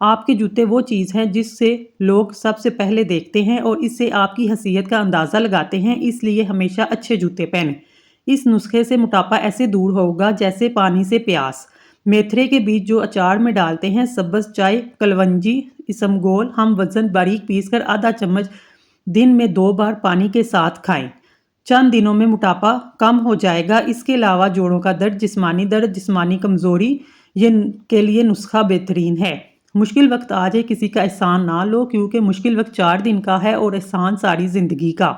آپ کے جوتے وہ چیز ہیں جس سے لوگ سب سے پہلے دیکھتے ہیں اور اس سے آپ کی حیثیت کا اندازہ لگاتے ہیں، اس لیے ہمیشہ اچھے جوتے پہنیں۔ اس نسخے سے موٹاپا ایسے دور ہوگا جیسے پانی سے پیاس۔ میتھرے کے بیج جو اچار میں ڈالتے ہیں، سبز چائے، کلونجی، اسمگول ہم وزن باریک پیس کر آدھا چمچ دن میں 2 بار پانی کے ساتھ کھائیں۔ چند دنوں میں موٹاپا کم ہو جائے گا۔ اس کے علاوہ جوڑوں کا درد، جسمانی کمزوری کے لیے نسخہ بہترین ہے۔ مشکل وقت آ جائے کسی کا احسان نہ لو، کیونکہ مشکل وقت 4 دن کا ہے اور احسان ساری زندگی کا۔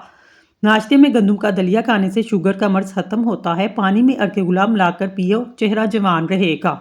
ناشتے میں گندم کا دلیا کھانے سے شوگر کا مرض ختم ہوتا ہے۔ پانی میں ارک گلاب ملا کر پیو، چہرہ جوان رہے گا۔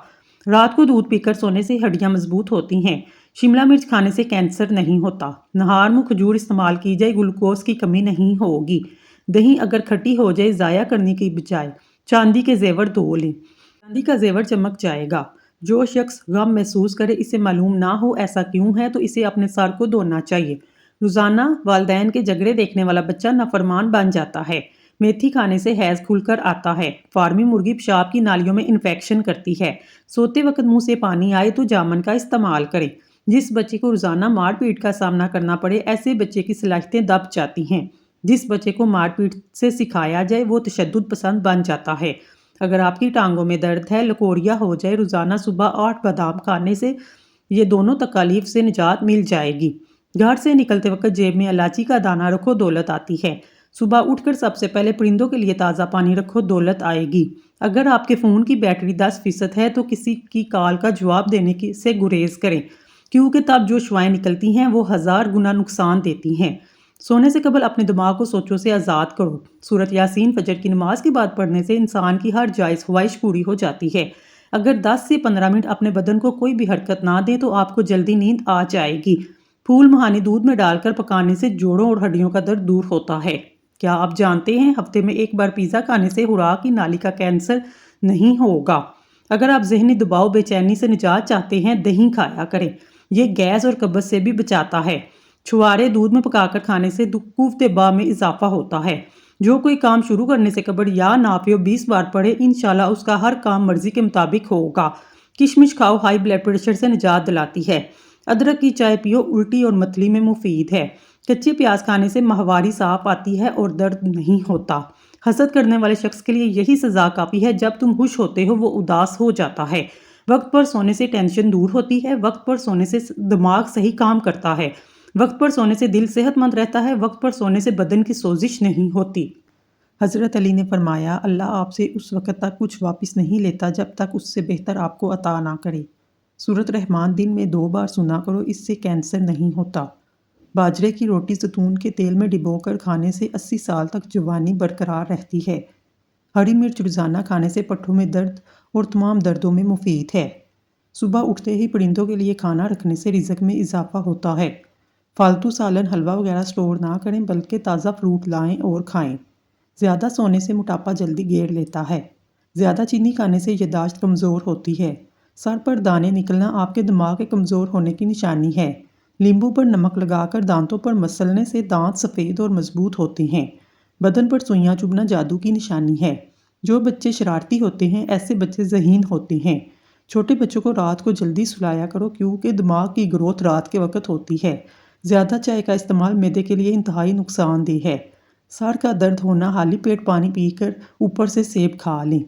رات کو دودھ پی کر سونے سے ہڈیاں مضبوط ہوتی ہیں۔ شملہ مرچ کھانے سے کینسر نہیں ہوتا۔ نہار میں کھجور استعمال کی جائے، گلوکوز کی کمی نہیں ہوگی۔ دہی اگر کھٹی ہو جائے، ضائع کرنے کی بجائے چاندی کے زیور دھو لیں۔ چاندی کا زیور چمک جائے گا۔ جو شخص غم محسوس کرے، اسے معلوم نہ ہو ایسا کیوں ہے، تو اسے اپنے سر کو دھونا چاہیے۔ روزانہ والدین کے جھگڑے دیکھنے والا بچہ نافرمان بن جاتا ہے۔ میتھی کھانے سے حیض کھل کر آتا ہے۔ فارمی مرغی پیشاب کی نالیوں میں انفیکشن کرتی ہے۔ سوتے وقت منہ سے پانی آئے تو جامن کا استعمال کریں۔ جس بچے کو روزانہ مار پیٹ کا سامنا کرنا پڑے، ایسے بچے کی صلاحیتیں دب جاتی ہیں۔ جس بچے کو مار پیٹ سے سکھایا جائے، وہ تشدد پسند بن جاتا ہے۔ اگر آپ کی ٹانگوں میں درد ہے، لکوریا ہو جائے، روزانہ صبح 8 بادام کھانے سے یہ دونوں تکالیف سے نجات مل جائے گی۔ گھر سے نکلتے وقت جیب میں الائچی کا دانہ رکھو، دولت آتی ہے۔ صبح اٹھ کر سب سے پہلے پرندوں کے لیے تازہ پانی رکھو، دولت آئے گی۔ اگر آپ کے فون کی بیٹری 10% ہے تو کسی کی کال کا جواب دینے سے گریز کریں، کیونکہ تب جو شعائیں نکلتی ہیں وہ 1000 گنا نقصان دیتی ہیں۔ سونے سے قبل اپنے دماغ کو سوچوں سے آزاد کرو۔ سورۃ یاسین فجر کی نماز کے بعد پڑھنے سے انسان کی ہر جائز خواہش پوری ہو جاتی ہے۔ اگر 10 سے 15 منٹ اپنے بدن کو کوئی بھی حرکت نہ دیں تو آپ کو جلدی نیند آ جائے گی۔ پھول مہانی دودھ میں ڈال کر پکانے سے جوڑوں اور ہڈیوں کا درد دور ہوتا ہے۔ کیا آپ جانتے ہیں ہفتے میں 1 بار پیزا کھانے سے خوراک کی نالی کا کینسر نہیں ہوگا؟ اگر آپ ذہنی دباؤ بے چینی سے نجات چاہتے ہیں، دہی کھایا کریں۔ یہ گیس اور قبض سے بھی بچاتا ہے۔ چھوارے دودھ میں پکا کر کھانے سے قوت باہ میں اضافہ ہوتا ہے۔ جو کوئی کام شروع کرنے سے قبل یا نافع 20 بار پڑھے، انشاءاللہ اس کا ہر کام مرضی کے مطابق ہوگا۔ کشمش کھاؤ، ہائی بلڈ پریشر سے نجات دلاتی ہے۔ ادرک کی چائے پیو، الٹی اور متلی میں مفید ہے۔ کچے پیاز کھانے سے ماہواری صاف آتی ہے اور درد نہیں ہوتا۔ حسد کرنے والے شخص کے لیے یہی سزا کافی ہے، جب تم خوش ہوتے ہو وہ اداس ہو جاتا ہے۔ وقت پر سونے سے ٹینشن دور ہوتی ہے۔ وقت پر سونے سے دماغ صحیح کام کرتا ہے۔ وقت پر سونے سے دل صحت مند رہتا ہے۔ وقت پر سونے سے بدن کی سوزش نہیں ہوتی۔ حضرت علی نے فرمایا، اللہ آپ سے اس وقت تک کچھ واپس نہیں لیتا جب تک اس سے بہتر آپ کو عطا نہ کرے۔ سورۃ رحمان دن میں 2 بار سنا کرو، اس سے کینسر نہیں ہوتا۔ باجرے کی روٹی زیتون کے تیل میں ڈبو کر کھانے سے 80 سال تک جوانی برقرار رہتی ہے۔ ہری مرچ روزانہ کھانے سے پٹھوں میں درد اور تمام دردوں میں مفید ہے۔ صبح اٹھتے ہی پرندوں کے لیے کھانا رکھنے سے رزق میں اضافہ ہوتا ہے۔ فالتو سالن، حلوہ وغیرہ سٹور نہ کریں، بلکہ تازہ فروٹ لائیں اور کھائیں۔ زیادہ سونے سے موٹاپا جلدی گھیر لیتا ہے۔ زیادہ چینی کھانے سے یادداشت کمزور ہوتی ہے۔ سر پر دانے نکلنا آپ کے دماغ کے کمزور ہونے کی نشانی ہے۔ لیمبو پر نمک لگا کر دانتوں پر مسلنے سے دانت سفید اور مضبوط ہوتے ہیں۔ بدن پر سوئیاں چبھنا جادو کی نشانی ہے۔ جو بچے شرارتی ہوتے ہیں، ایسے بچے ذہین ہوتے ہیں۔ چھوٹے بچوں کو رات کو جلدی سلایا کرو، کیونکہ دماغ کی گروتھ رات کے وقت ہوتی ہے۔ زیادہ چائے کا استعمال معدے کے لیے انتہائی نقصان دہ ہے۔ سر کا درد ہونا، خالی پیٹ پانی پی کر اوپر سے سیب کھا لیں۔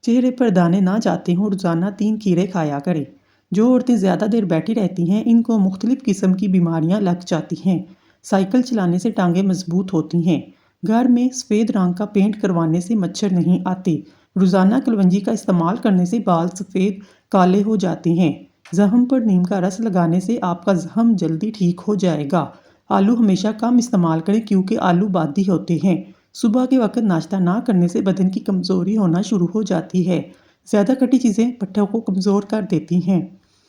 چہرے پر دانے نہ جاتے ہوں، روزانہ 3 کھیرے کھایا کریں۔ جو عورتیں زیادہ دیر بیٹھی رہتی ہیں، ان کو مختلف قسم کی بیماریاں لگ جاتی ہیں۔ سائیکل چلانے سے ٹانگیں مضبوط ہوتی ہیں۔ گھر میں سفید رنگ کا پینٹ کروانے سے مچھر نہیں آتے۔ روزانہ کلونجی کا استعمال کرنے سے بال سفید کالے ہو جاتے ہیں۔ زخم پر نیم کا رس لگانے سے آپ کا زخم جلدی ٹھیک ہو جائے گا۔ آلو ہمیشہ کم استعمال کریں، کیونکہ آلو بادی ہوتے ہیں۔ صبح کے وقت ناشتہ نہ کرنے سے بدن کی کمزوری ہونا شروع ہو جاتی ہے۔ زیادہ کھٹی چیزیں پٹھوں کو کمزور کر دیتی ہیں۔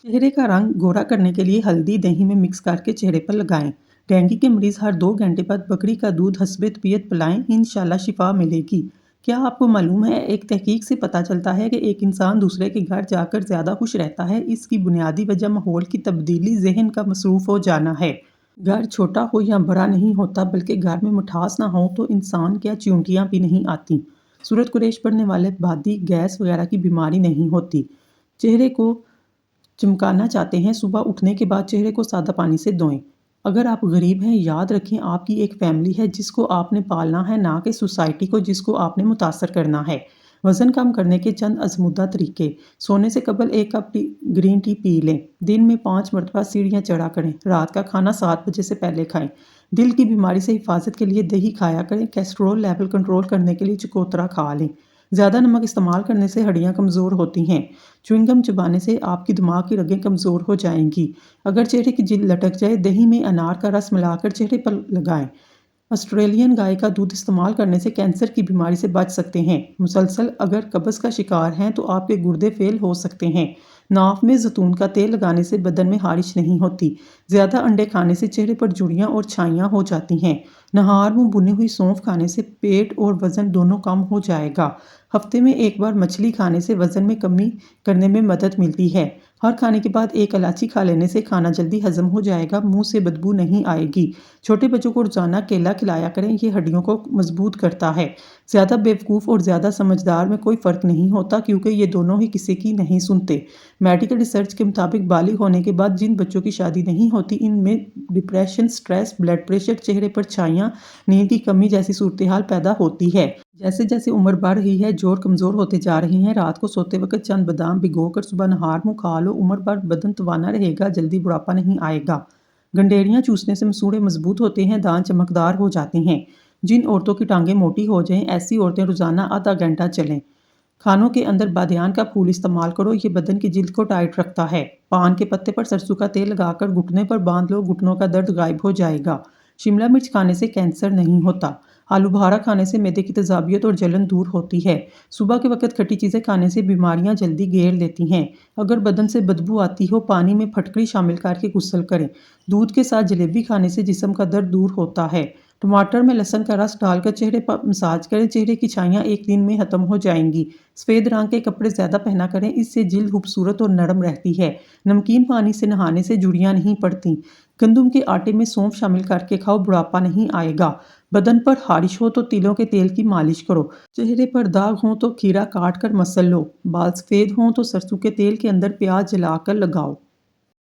چہرے کا رنگ گورا کرنے کے لیے ہلدی دہی میں مکس کر کے چہرے پر لگائیں۔ ڈینگی کے مریض ہر 2 گھنٹے بعد بکری کا دودھ حسب طبیعت پلائیں، انشاءاللہ شفا ملے گی۔ کیا آپ کو معلوم ہے، ایک تحقیق سے پتہ چلتا ہے کہ ایک انسان دوسرے کے گھر جا کر زیادہ خوش رہتا ہے۔ اس کی بنیادی وجہ ماحول کی تبدیلی، ذہن کا مصروف ہو جانا ہے۔ گھر چھوٹا ہو یا بڑا نہیں ہوتا، بلکہ گھر میں مٹھاس نہ ہو تو انسان کیا چیونٹیاں بھی نہیں آتی۔ سورۃ قریش پڑھنے والے بادی، گیس وغیرہ کی بیماری نہیں ہوتی۔ چہرے کو چمکانا چاہتے ہیں صبح اٹھنے کے بعد چہرے کو سادہ پانی سے دھوئیں۔ اگر آپ غریب ہیں یاد رکھیں آپ کی ایک فیملی ہے جس کو آپ نے پالنا ہے نہ کہ سوسائٹی کو جس کو آپ نے متاثر کرنا ہے۔ وزن کم کرنے کے چند آزمودہ طریقے۔ سونے سے قبل 1 کپ گرین ٹی پی لیں۔ دن میں 5 مرتبہ سیڑھیاں چڑھا کریں۔ رات کا کھانا 7 بجے سے پہلے کھائیں۔ دل کی بیماری سے حفاظت کے لیے دہی کھایا کریں۔ کیسٹرول لیول کنٹرول کرنے کے لیے چکوترا کھا لیں۔ زیادہ نمک استعمال کرنے سے ہڈیاں کمزور ہوتی ہیں۔ چوئنگ گم چبانے سے آپ کی دماغ کی رگیں کمزور ہو جائیں گی۔ اگر چہرے کی جلد لٹک جائے دہی میں انار کا رس ملا کر چہرے پر لگائیں۔ آسٹریلین گائے کا دودھ استعمال کرنے سے کینسر کی بیماری سے بچ سکتے ہیں۔ مسلسل اگر قبض کا شکار ہیں تو آپ کے گردے فیل ہو سکتے ہیں۔ ناف میں زیتون کا تیل لگانے سے بدن میں خارش نہیں ہوتی۔ زیادہ انڈے کھانے سے چہرے پر جھریاں اور چھائیاں ہو جاتی ہیں۔ نہار منہ بھنی ہوئی سونف کھانے سے پیٹ اور وزن دونوں کم ہو جائے گا۔ ہفتے میں 1 بار مچھلی کھانے سے وزن میں کمی کرنے میں مدد ملتی ہے۔ ہر کھانے کے بعد 1 الائچی کھا لینے سے کھانا جلدی ہضم ہو جائے گا، منہ سے بدبو نہیں آئے گی۔ چھوٹے بچوں کو روزانہ کیلا کھلایا کریں، یہ ہڈیوں کو مضبوط کرتا ہے۔ زیادہ بیوقوف اور زیادہ سمجھدار میں کوئی فرق نہیں ہوتا کیونکہ یہ دونوں ہی کسی کی نہیں سنتے۔ میڈیکل ریسرچ کے مطابق بالغ ہونے کے بعد جن بچوں کی شادی نہیں ہوتی ان میں ڈپریشن، سٹریس، بلڈ پریشر، چہرے پر چھائیاں، نیند کی کمی جیسی صورتحال پیدا ہوتی ہے۔ جیسے جیسے عمر بڑھ رہی ہے جوڑ کمزور ہوتے جا رہے ہیں۔ رات کو سوتے وقت چند بادام بھگو کر صبح نہار منہ کھا لو، عمر بھر بدن توانا رہے گا، جلدی بڑھاپا نہیں آئے گا۔ گنڈیریاں چوسنے سے مسوڑھے مضبوط ہوتے ہیں، دانت چمکدار ہو جاتے ہیں۔ جن عورتوں کی ٹانگیں موٹی ہو جائیں ایسی عورتیں روزانہ آدھا گھنٹہ چلیں۔ کھانوں کے اندر بادیان کا پھول استعمال کرو، یہ بدن کی جلد کو ٹائٹ رکھتا ہے۔ پان کے پتے پر سرسوں کا تیل لگا کر گھٹنے پر باندھ لو، گھٹنوں کا درد غائب ہو جائے گا۔ شملہ مرچ کھانے سے کینسر نہیں ہوتا۔ آلو بخارا کھانے سے معدے کی تیزابیت اور جلن دور ہوتی ہے۔ صبح کے وقت کھٹی چیزیں کھانے سے بیماریاں جلدی گھیر لیتی ہیں۔ اگر بدن سے بدبو آتی ہو پانی میں پھٹکری شامل کر کے غسل کریں۔ دودھ کے ساتھ جلیبی کھانے سے جسم کا درد دور ہوتا ہے۔ ٹماٹر میں لہسن کا رس ڈال کر چہرے پر مساج کریں، چہرے کی چھائیاں 1 دن میں ختم ہو جائیں گی۔ سفید رنگ کے کپڑے زیادہ پہنا کریں، اس سے جلد خوبصورت اور نرم رہتی ہے۔ نمکین پانی سے نہانے سے جھریاں نہیں پڑتیں۔ گندم کے آٹے میں سونف شامل کر کے کھاؤ، بڑھاپا نہیں آئے گا۔ بدن پر خارش ہو تو تلوں کے تیل کی مالش کرو۔ چہرے پر داغ ہوں تو کھیرا کاٹ کر مسل لو۔ بال سفید ہوں تو سرسوں کے تیل کے اندر پیاز جلا کر لگاؤ۔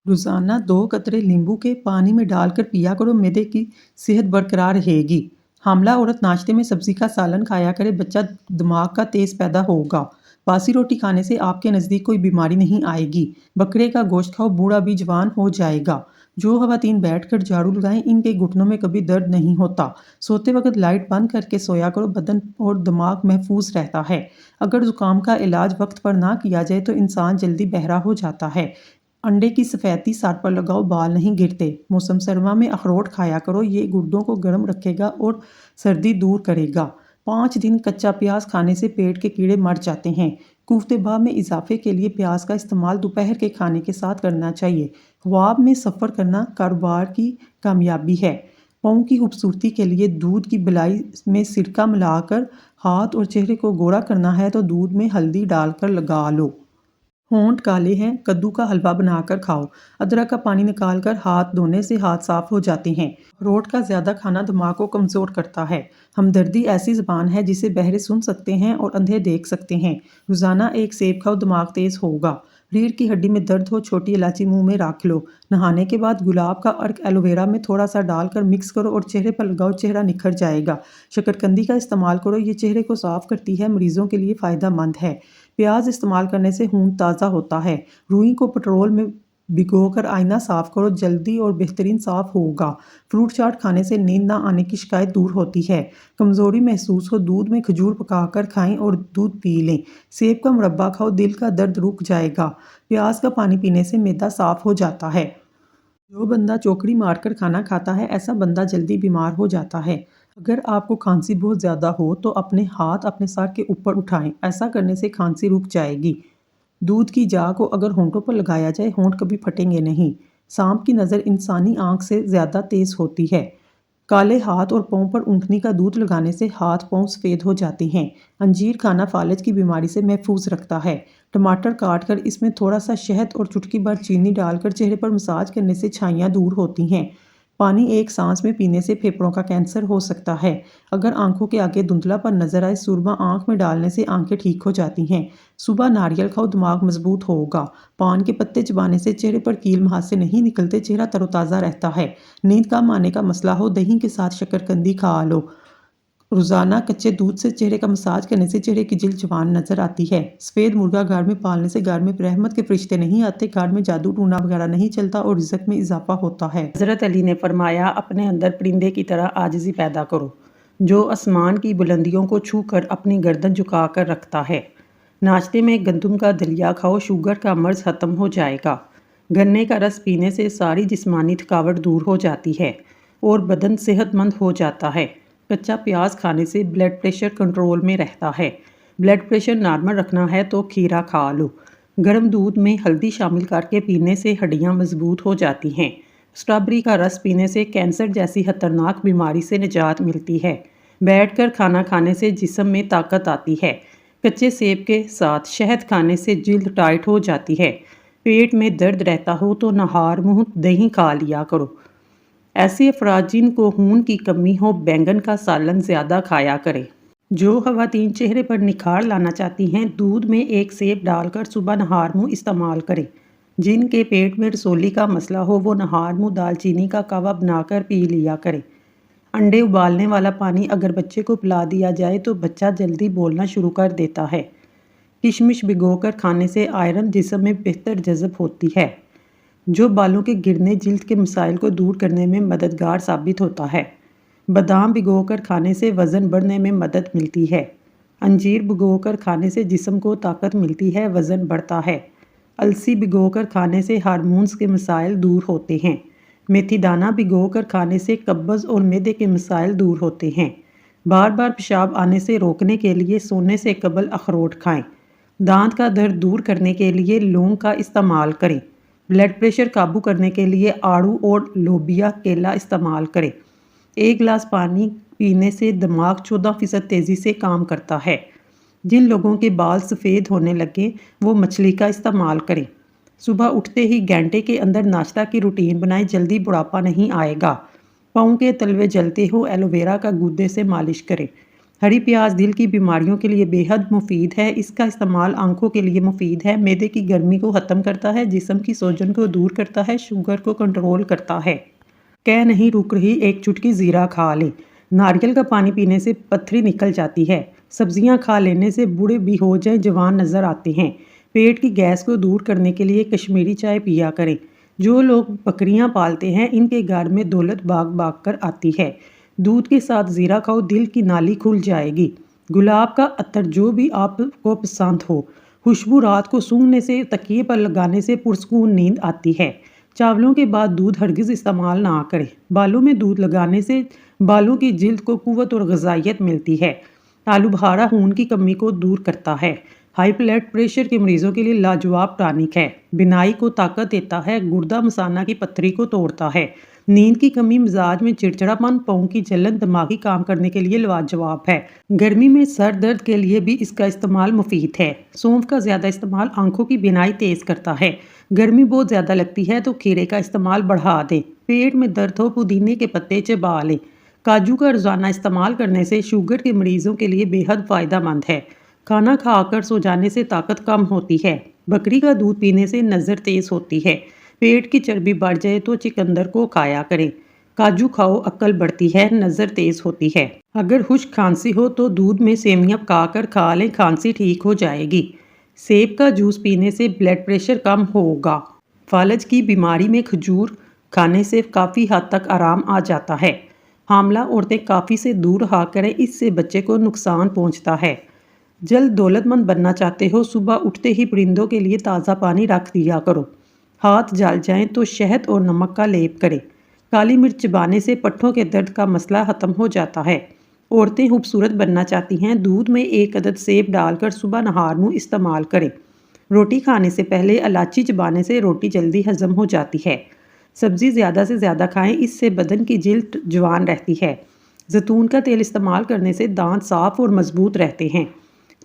روزانہ 2 قطرے لیمبو کے پانی میں ڈال کر پیا کرو، معدے کی صحت برقرار رہے گی۔ حاملہ عورت ناشتے میں سبزی کا سالن کھایا کرے، بچہ دماغ کا تیز پیدا ہوگا۔ باسی روٹی کھانے سے آپ کے نزدیک کوئی بیماری نہیں آئے گی۔ بکرے کا گوشت کھاؤ، بوڑھا بھی جوان ہو جائے گا۔ جو خواتین بیٹھ کر جھاڑو لگائیں ان کے گھٹنوں میں کبھی درد نہیں ہوتا۔ سوتے وقت لائٹ بند کر کے سویا کرو، بدن اور دماغ محفوظ رہتا ہے۔ اگر زکام کا علاج وقت پر نہ کیا جائے تو انسان جلدی بہرا ہو جاتا ہے۔ انڈے کی سفیدی سر پر لگاؤ، بال نہیں گرتے۔ موسم سرما میں اخروٹ کھایا کرو، یہ گردوں کو گرم رکھے گا اور سردی دور کرے گا۔ 5 دن کچا پیاز کھانے سے پیٹ کے کیڑے مر جاتے ہیں۔ قوت بہ میں اضافے کے لیے پیاز کا استعمال دوپہر کے کھانے کے ساتھ کرنا چاہیے۔ خواب میں سفر کرنا کاروبار کی کامیابی ہے۔ پاؤں کی خوبصورتی کے لیے دودھ کی بلائی میں سرکہ ملا کر ہاتھ اور چہرے کو گورا کرنا ہے تو دودھ میں ہلدی ڈال کر لگا لو۔ ہونٹ کالے ہیں، کدو کا حلوہ بنا کر کھاؤ۔ ادرک کا پانی نکال کر ہاتھ دھونے سے ہاتھ صاف ہو جاتے ہیں۔ اخروٹ کا زیادہ کھانا دماغ کو کمزور کرتا ہے۔ ہمدردی ایسی زبان ہے جسے بہرے سن سکتے ہیں اور اندھے دیکھ سکتے ہیں۔ روزانہ 1 سیب کھاؤ، دماغ تیز ہوگا۔ ریڑھ کی ہڈی میں درد ہو، چھوٹی الائچی منہ میں رکھ لو۔ نہانے کے بعد گلاب کا عرق ایلوویرا میں تھوڑا سا ڈال کر مکس کرو اور چہرے پر لگاؤ، چہرہ نکھر جائے گا۔ شکرقندی کا استعمال کرو، یہ چہرے کو صاف کرتی ہے، مریضوں کے لیے فائدہ مند ہے۔ پیاز استعمال کرنے سے خون تازہ ہوتا ہے۔ روئی کو پٹرول میں بھگو کر آئینہ صاف کرو، جلدی اور بہترین صاف ہوگا۔ فروٹ چاٹ کھانے سے نیند نہ آنے کی شکایت دور ہوتی ہے۔ کمزوری محسوس ہو، دودھ میں کھجور پکا کر کھائیں اور دودھ پی لیں۔ سیب کا مربا کھاؤ، دل کا درد رک جائے گا۔ پیاز کا پانی پینے سے معدہ صاف ہو جاتا ہے۔ جو بندہ چوکڑی مار کر کھانا کھاتا ہے ایسا بندہ جلدی بیمار ہو جاتا ہے۔ اگر آپ کو کھانسی بہت زیادہ ہو تو اپنے ہاتھ اپنے سر کے اوپر اٹھائیں، ایسا کرنے سے کھانسی رک جائے گی۔ دودھ کی جا کو اگر ہونٹوں پر لگایا جائے ہونٹ کبھی پھٹیں گے نہیں۔ سانپ کی نظر انسانی آنکھ سے زیادہ تیز ہوتی ہے۔ کالے ہاتھ اور پاؤں پر اونٹنی کا دودھ لگانے سے ہاتھ پاؤں سفید ہو جاتے ہیں۔ انجیر کھانا فالج کی بیماری سے محفوظ رکھتا ہے۔ ٹماٹر کاٹ کر اس میں تھوڑا سا شہد اور چٹکی بھر چینی ڈال کر چہرے پر مساج کرنے سے چھائیاں دور ہوتی ہیں۔ پانی ایک سانس میں پینے سے پھیپھڑوں کا کینسر ہو سکتا ہے۔ اگر آنکھوں کے آگے دھندلا پن نظر آئے، سرما آنکھ میں ڈالنے سے آنکھیں ٹھیک ہو جاتی ہیں۔ صبح ناریل کھاؤ، دماغ مضبوط ہوگا۔ پان کے پتے چبانے سے چہرے پر کیل مہاسے نہیں نکلتے، چہرہ تر و تازہ رہتا ہے۔ نیند کم آنے کا مسئلہ ہو، دہی کے ساتھ شکرکندی کھا لو۔ روزانہ کچے دودھ سے چہرے کا مساج کرنے سے چہرے کی جلد جوان نظر آتی ہے۔ سفید مرغا گھر میں پالنے سے گھر میں رحمت کے فرشتے نہیں آتے، گھر میں جادو ٹونا وغیرہ نہیں چلتا اور رزق میں اضافہ ہوتا ہے۔ حضرت علی نے فرمایا، اپنے اندر پرندے کی طرح عاجزی پیدا کرو، جو آسمان کی بلندیوں کو چھو کر اپنی گردن جھکا کر رکھتا ہے۔ ناشتے میں گندم کا دلیا کھاؤ، شوگر کا مرض ختم ہو جائے گا۔ گنے کا رس پینے سے ساری جسمانی تھکاوٹ دور ہو جاتی ہے اور بدن صحت مند ہو جاتا ہے۔ کچا پیاز کھانے سے بلڈ پریشر کنٹرول میں رہتا ہے۔ بلڈ پریشر نارمل رکھنا ہے تو کھیرا کھا لو۔ گرم دودھ میں ہلدی شامل کر کے پینے سے ہڈیاں مضبوط ہو جاتی ہیں۔ اسٹرابری کا رس پینے سے کینسر جیسی خطرناک بیماری سے نجات ملتی ہے۔ بیٹھ کر کھانا کھانے سے جسم میں طاقت آتی ہے۔ کچے سیب کے ساتھ شہد کھانے سے جلد ٹائٹ ہو جاتی ہے۔ پیٹ میں درد رہتا ہو تو نہار منہ دہی کھا لیا کرو۔ ایسے افراد جن کو خون کی کمی ہو، بینگن کا سالن زیادہ کھایا کریں۔ جو خواتین چہرے پر نکھار لانا چاہتی ہیں، دودھ میں ایک سیب ڈال کر صبح نہار منہ استعمال کریں۔ جن کے پیٹ میں رسولی کا مسئلہ ہو، وہ نہار منہ دال چینی کا قہوہ بنا کر پی لیا کریں۔ انڈے ابالنے والا پانی اگر بچے کو پلا دیا جائے تو بچہ جلدی بولنا شروع کر دیتا ہے۔ کشمش بھگو کر کھانے سے آئرن جسم میں بہتر جذب ہوتی ہے، جو بالوں کے گرنے جلد کے مسائل کو دور کرنے میں مددگار ثابت ہوتا ہے۔ بادام بھگو کر کھانے سے وزن بڑھنے میں مدد ملتی ہے۔ انجیر بھگو کر کھانے سے جسم کو طاقت ملتی ہے، وزن بڑھتا ہے۔ السی بھگو کر کھانے سے ہارمونز کے مسائل دور ہوتے ہیں۔ میتھی دانہ بھگو کر کھانے سے قبض اور معدے کے مسائل دور ہوتے ہیں۔ بار بار پیشاب آنے سے روکنے کے لیے سونے سے قبل اخروٹ کھائیں۔ دانت کا درد دور کرنے کے لیے لونگ کا استعمال کریں۔ بلڈ پریشر قابو کرنے کے لیے آڑو اور لوبیا کیلا استعمال کریں۔ ایک گلاس پانی پینے سے دماغ 14% تیزی سے کام کرتا ہے۔ جن لوگوں کے بال سفید ہونے لگے، وہ مچھلی کا استعمال کریں۔ صبح اٹھتے ہی گھنٹے کے اندر ناشتہ کی روٹین بنائیں، جلدی بڑھاپا نہیں آئے گا۔ پاؤں کے تلوے جلتے ہو، ایلو ویرا کا گودے سے مالش کریں۔ ہری پیاز دل کی بیماریوں کے لیے بے حد مفید ہے۔ اس کا استعمال آنکھوں کے لیے مفید ہے، معدے کی گرمی کو ختم کرتا ہے، جسم کی سوجن کو دور کرتا ہے، شوگر کو کنٹرول کرتا ہے۔ کہہ نہیں رک رہی، ایک چٹکی زیرہ کھا لیں۔ ناریل کا پانی پینے سے پتھری نکل جاتی ہے۔ سبزیاں کھا لینے سے بوڑھے بھی ہو جائیں جوان نظر آتے ہیں۔ پیٹ کی گیس کو دور کرنے کے لیے کشمیری چائے پیا کریں۔ جو لوگ بکریاں پالتے ہیں، ان کے گھر میں دولت بھاگ بھاگ کر آتی ہے۔ دودھ کے ساتھ زیرہ کھاؤ، دل کی نالی کھل جائے گی۔ گلاب کا عطر جو بھی آپ کو پسند ہو، خوشبو رات کو سونگنے سے، تکیے پر لگانے سے پرسکون نیند آتی ہے۔ چاولوں کے بعد دودھ ہرگز استعمال نہ کریں۔ بالوں میں دودھ لگانے سے بالوں کی جلد کو قوت اور غذائیت ملتی ہے۔ آلو بخارا خون کی کمی کو دور کرتا ہے۔ ہائی بلڈ پریشر کے مریضوں کے لیے لاجواب ٹانک ہے۔ بینائی کو طاقت دیتا ہے، گردہ مثانہ کی پتھری کو توڑتا ہے۔ نیند کی کمی، مزاج میں چڑچڑاپن، پاؤں کی جلن دماغی کام کرنے کے لیے لاجواب ہے۔ گرمی میں سر درد کے لیے بھی اس کا استعمال مفید ہے۔ سونف کا زیادہ استعمال آنکھوں کی بینائی تیز کرتا ہے۔ گرمی بہت زیادہ لگتی ہے تو کھیرے کا استعمال بڑھا دیں۔ پیٹ میں درد ہو، پودینے کے پتے چبا لیں۔ کاجو کا روزانہ استعمال کرنے سے شوگر کے مریضوں کے لیے بے حد فائدہ مند ہے۔ کھانا کھا کر سو جانے سے طاقت کم ہوتی ہے۔ بکری کا دودھ پینے سے نظر تیز ہوتی ہے۔ پیٹ کی چربی بڑھ جائے تو چقندر کو کھایا کریں۔ کاجو کھاؤ، عقل بڑھتی ہے، نظر تیز ہوتی ہے۔ اگر خشک کھانسی ہو تو دودھ میں سیویاں پکا کر کھا لیں، کھانسی ٹھیک ہو جائے گی۔ سیب کا جوس پینے سے بلڈ پریشر کم ہوگا۔ فالج کی بیماری میں کھجور کھانے سے کافی حد تک آرام آ جاتا ہے۔ حاملہ عورتیں کافی سے دور رہا کریں، اس سے بچے کو نقصان پہنچتا ہے۔ جلد دولت مند بننا چاہتے ہو، صبح اٹھتے ہی پرندوں کے لیے تازہ پانی رکھ دیا کرو۔ ہاتھ جل جائیں تو شہد اور نمک کا لیپ کریں۔ کالی مرچ چبانے سے پٹھوں کے درد کا مسئلہ ختم ہو جاتا ہے۔ عورتیں خوبصورت بننا چاہتی ہیں، دودھ میں 1 عدد سیب ڈال کر صبح نہار منہ استعمال کریں۔ روٹی کھانے سے پہلے الائچی چبانے سے روٹی جلدی ہضم ہو جاتی ہے۔ سبزی زیادہ سے زیادہ کھائیں، اس سے بدن کی جلد جوان رہتی ہے۔ زیتون کا تیل استعمال کرنے سے دانت صاف اور مضبوط رہتے ہیں۔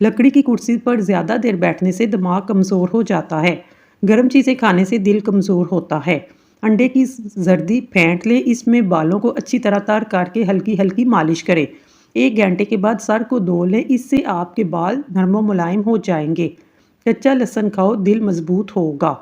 لکڑی کی کرسی پر زیادہ دیر بیٹھنے سے دماغ کمزور ہو جاتا ہے۔ گرم چیزیں کھانے سے دل کمزور ہوتا ہے۔ انڈے کی زردی پھینٹ لیں، اس میں بالوں کو اچھی طرح تار کر کے ہلکی ہلکی مالش کریں۔ 1 گھنٹے کے بعد سر کو دھو لیں، اس سے آپ کے بال نرم و ملائم ہو جائیں گے۔ کچا لہسن کھاؤ، دل مضبوط ہوگا۔